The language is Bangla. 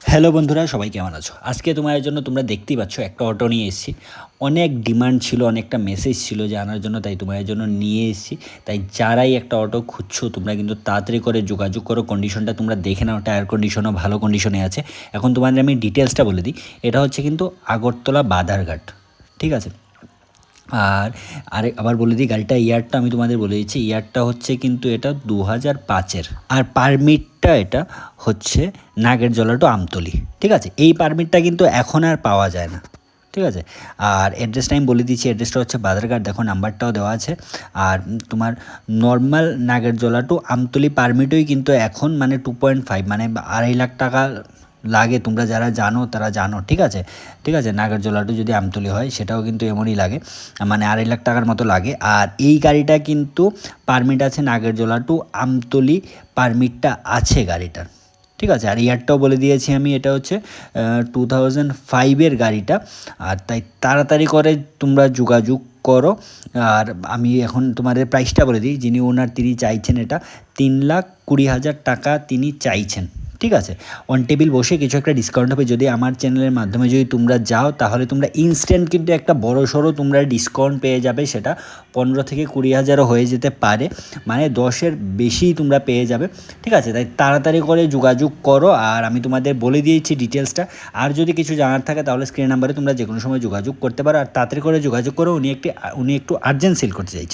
হ্যালো বন্ধুরা, সবাই কেমন আছো? আজকে তোমাদের জন্য তোমরা দেখতেই পাচ্ছ একটা অটো নিয়ে এসেছি। অনেক ডিমান্ড ছিল, অনেকটা মেসেজ ছিল যে আনার জন্য, তাই তোমাদের জন্য নিয়ে এসেছি। তাই যারাই একটা অটো খুঁজছো তোমরা কিন্তু তাড়াতাড়ি করে যোগাযোগ করো। কন্ডিশনটা তোমরা দেখে নাও, টায়ার কন্ডিশনও ভালো কন্ডিশনে আছে। এখন তোমাদের আমি ডিটেলসটা বলে দিই। এটা হচ্ছে কিন্তু আগরতলা বাধারঘাট, ঠিক আছে? আর আবার বলে দিই, গাড়িটা ইয়ারটা আমি তোমাদের বলে দিচ্ছি। ইয়ারটা হচ্ছে কিন্তু এটা 2005-এর। আর পারমিটটা এটা হচ্ছে নাগেরজলা টু আমতলী, ঠিক আছে? এই পারমিটটা কিন্তু এখন আর পাওয়া যায় না, ঠিক আছে? আর অ্যাড্রেসটা আমি বলে দিচ্ছি, অ্যাড্রেসটা হচ্ছে বাধারঘাট, দেখো নাম্বারটাও দেওয়া আছে। আর তোমার নর্মাল নাগেরজলা টু আমতলী পারমিটই কিন্তু এখন মানে 2.5 মানে 2.5 লাখ টাকা লাগে। তোমরা যারা জানো তারা জানো, ঠিক আছে? ঠিক আছে, নাগেরজলা টু যদি আমতলী হয় সেটাও কিন্তু এমনই লাগে, মানে 2.5 লাখ টাকার মতো লাগে। আর এই গাড়িটা কিন্তু পারমিট আছে নাগেরজলা টু আমতলী, পারমিটটা আছে গাড়িটার, ঠিক আছে? আর ইয়ারটাও বলে দিয়েছি আমি, এটা হচ্ছে 2005-এর গাড়িটা। আর তাই তাড়াতাড়ি করে তোমরা যোগাযোগ করো। আর আমি এখন তোমাদের প্রাইসটা বলে দিই। যিনি ওনার তিনি চাইছেন এটা 3,20,000 টাকা তিনি চাইছেন, ঠিক আছে? অন টেবিল বসে কিছু একটা ডিসকাউন্ট হবে। যদি আমার চ্যানেলের মাধ্যমে যদি তোমরা যাও তাহলে তোমরা ইনস্ট্যান্ট কিন্তু একটা বড় সড়ো তোমরা ডিসকাউন্ট পেয়ে যাবে। সেটা 15,000 থেকে 20,000 হয়ে যেতে পারে, মানে 10-এর বেশিই তোমরা পেয়ে যাবে, ঠিক আছে? তাই তাড়াতাড়ি করে যোগাযোগ করো। আর আমি তোমাদের বলে দিয়েছি ডিটেলসটা। আর যদি কিছু জানার থাকে তাহলে স্ক্রিন নাম্বারে তোমরা যে কোনো সময় যোগাযোগ করতে পারো। আর তাড়াতাড়ি করে যোগাযোগ করো, উনি একটু আর্জেন্ট সেল করতে চাইছেন।